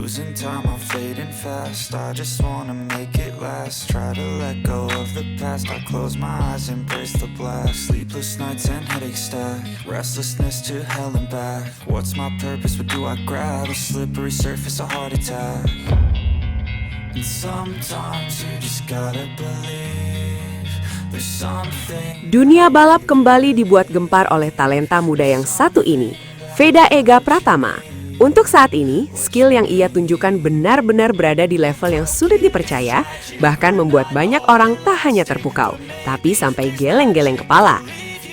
Losing time, I'm fading fast. I just wanna make it last. Try to let go of the past. I close my eyes, embrace the blast. Sleepless nights and headaches stack. Restlessness to hell and back. What's my purpose? What do I grab? A slippery surface, a heart attack. And sometimes you just gotta believe there's something. Dunia balap kembali dibuat gempar oleh talenta muda yang satu ini, Veda Ega Pratama. Untuk saat ini, skill yang ia tunjukkan benar-benar berada di level yang sulit dipercaya, bahkan membuat banyak orang tak hanya terpukau, tapi sampai geleng-geleng kepala.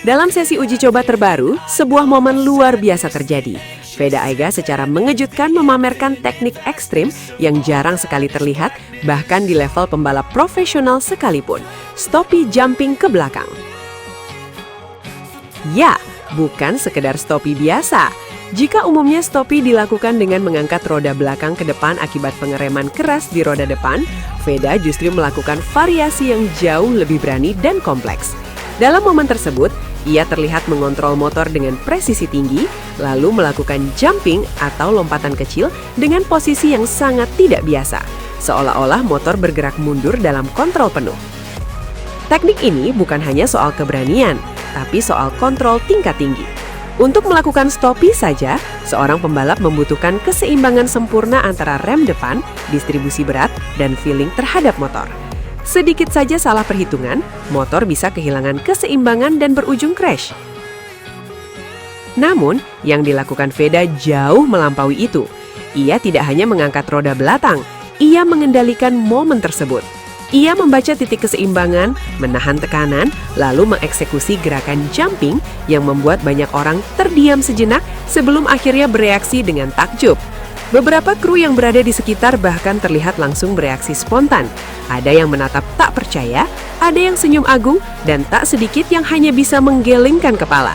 Dalam sesi uji coba terbaru, sebuah momen luar biasa terjadi. Veda Ega secara mengejutkan memamerkan teknik ekstrim yang jarang sekali terlihat, bahkan di level pembalap profesional sekalipun, stoppie jumping ke belakang. Ya, bukan sekedar stoppie biasa. Jika umumnya stoppie dilakukan dengan mengangkat roda belakang ke depan akibat pengereman keras di roda depan, Veda justru melakukan variasi yang jauh lebih berani dan kompleks. Dalam momen tersebut, ia terlihat mengontrol motor dengan presisi tinggi, lalu melakukan jumping atau lompatan kecil dengan posisi yang sangat tidak biasa, seolah-olah motor bergerak mundur dalam kontrol penuh. Teknik ini bukan hanya soal keberanian, tapi soal kontrol tingkat tinggi. Untuk melakukan stoppie saja, seorang pembalap membutuhkan keseimbangan sempurna antara rem depan, distribusi berat, dan feeling terhadap motor. Sedikit saja salah perhitungan, motor bisa kehilangan keseimbangan dan berujung crash. Namun, yang dilakukan Veda jauh melampaui itu. Ia tidak hanya mengangkat roda belakang, ia mengendalikan momen tersebut. Ia membaca titik keseimbangan, menahan tekanan, lalu mengeksekusi gerakan jumping yang membuat banyak orang terdiam sejenak sebelum akhirnya bereaksi dengan takjub. Beberapa kru yang berada di sekitar bahkan terlihat langsung bereaksi spontan. Ada yang menatap tak percaya, ada yang senyum agung, dan tak sedikit yang hanya bisa menggelengkan kepala.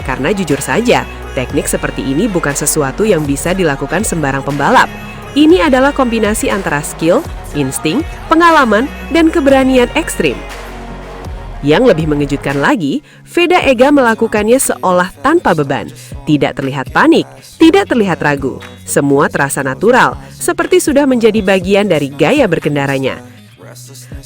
Karena jujur saja, teknik seperti ini bukan sesuatu yang bisa dilakukan sembarang pembalap. Ini adalah kombinasi antara skill, insting, pengalaman, dan keberanian ekstrim. Yang lebih mengejutkan lagi, Veda Ega melakukannya seolah tanpa beban. Tidak terlihat panik, tidak terlihat ragu. Semua terasa natural, seperti sudah menjadi bagian dari gaya berkendaranya.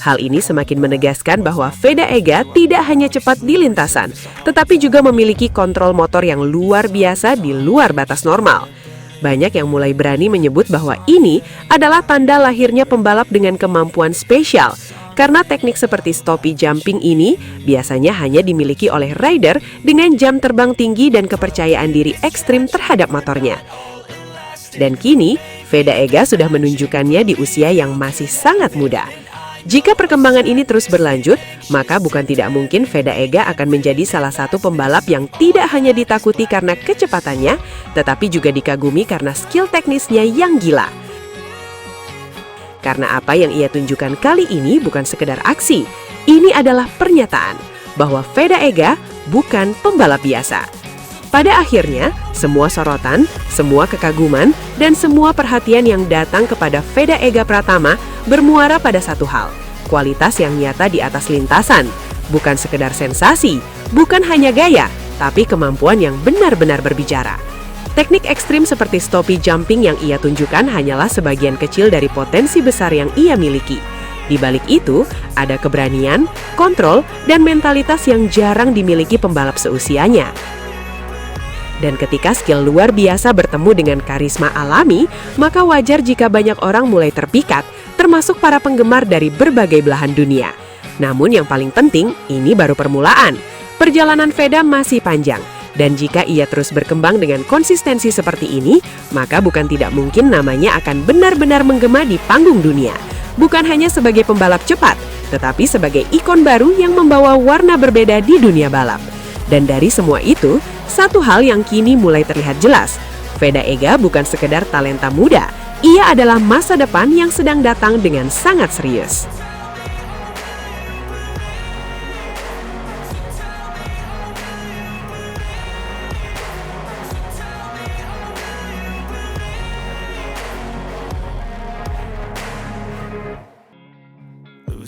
Hal ini semakin menegaskan bahwa Veda Ega tidak hanya cepat di lintasan, tetapi juga memiliki kontrol motor yang luar biasa di luar batas normal. Banyak yang mulai berani menyebut bahwa ini adalah tanda lahirnya pembalap dengan kemampuan spesial. Karena teknik seperti stoppie jumping ini biasanya hanya dimiliki oleh rider dengan jam terbang tinggi dan kepercayaan diri ekstrim terhadap motornya. Dan kini, Veda Ega sudah menunjukkannya di usia yang masih sangat muda. Jika perkembangan ini terus berlanjut, maka bukan tidak mungkin Veda Ega akan menjadi salah satu pembalap yang tidak hanya ditakuti karena kecepatannya, tetapi juga dikagumi karena skill teknisnya yang gila. Karena apa yang ia tunjukkan kali ini bukan sekedar aksi, ini adalah pernyataan bahwa Veda Ega bukan pembalap biasa. Pada akhirnya, semua sorotan, semua kekaguman, dan semua perhatian yang datang kepada Veda Ega Pratama bermuara pada satu hal, kualitas yang nyata di atas lintasan. Bukan sekedar sensasi, bukan hanya gaya, tapi kemampuan yang benar-benar berbicara. Teknik ekstrim seperti stoppie jumping yang ia tunjukkan hanyalah sebagian kecil dari potensi besar yang ia miliki. Di balik itu, ada keberanian, kontrol, dan mentalitas yang jarang dimiliki pembalap seusianya. Dan ketika skill luar biasa bertemu dengan karisma alami, maka wajar jika banyak orang mulai terpikat, termasuk para penggemar dari berbagai belahan dunia. Namun yang paling penting, ini baru permulaan. Perjalanan Veda masih panjang, dan jika ia terus berkembang dengan konsistensi seperti ini, maka bukan tidak mungkin namanya akan benar-benar menggema di panggung dunia. Bukan hanya sebagai pembalap cepat, tetapi sebagai ikon baru yang membawa warna berbeda di dunia balap. Dan dari semua itu, satu hal yang kini mulai terlihat jelas, Veda Ega bukan sekedar talenta muda, ia adalah masa depan yang sedang datang dengan sangat serius.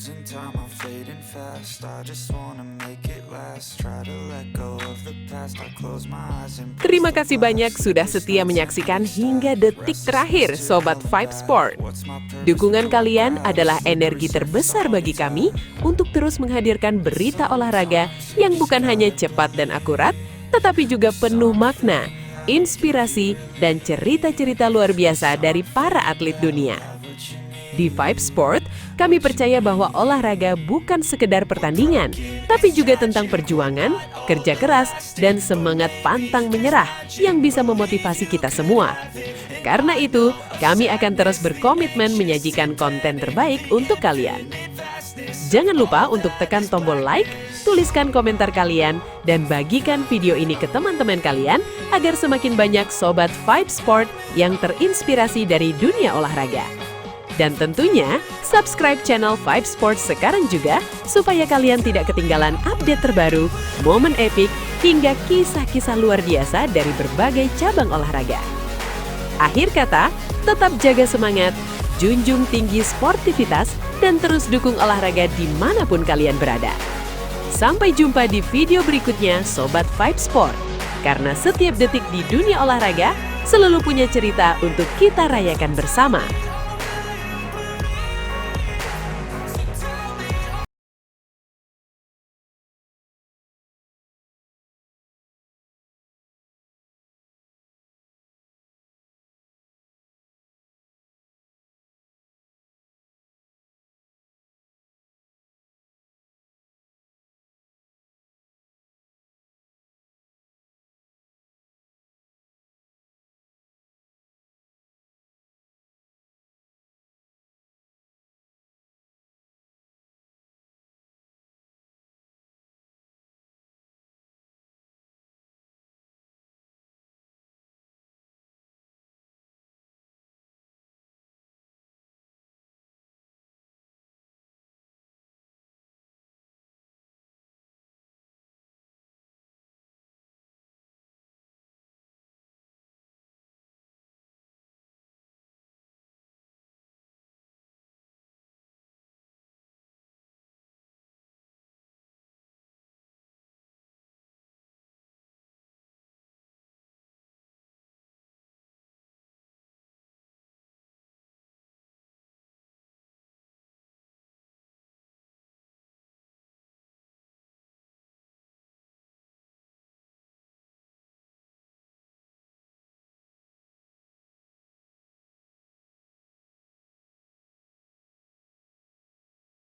losing time, I'm fading fast. I just wanna make it last. Try to let go of the past. I close my eyes and Terima kasih banyak sudah setia menyaksikan hingga detik terakhir Sobat Vibe Sport. Dukungan kalian adalah energi terbesar bagi kami untuk terus menghadirkan berita olahraga yang bukan hanya cepat dan akurat, tetapi juga penuh makna, inspirasi, dan cerita-cerita luar biasa dari para atlet dunia. Di Vibe Sport, kami percaya bahwa olahraga bukan sekedar pertandingan, tapi juga tentang perjuangan, kerja keras, dan semangat pantang menyerah yang bisa memotivasi kita semua. Karena itu, kami akan terus berkomitmen menyajikan konten terbaik untuk kalian. Jangan lupa untuk tekan tombol like, tuliskan komentar kalian, dan bagikan video ini ke teman-teman kalian agar semakin banyak Sobat Vibe Sport yang terinspirasi dari dunia olahraga. Dan tentunya, subscribe channel Vibe Sports sekarang juga supaya kalian tidak ketinggalan update terbaru, momen epik, hingga kisah-kisah luar biasa dari berbagai cabang olahraga. Akhir kata, tetap jaga semangat, junjung tinggi sportivitas, dan terus dukung olahraga dimanapun kalian berada. Sampai jumpa di video berikutnya Sobat Vibe Sport. Karena setiap detik di dunia olahraga selalu punya cerita untuk kita rayakan bersama.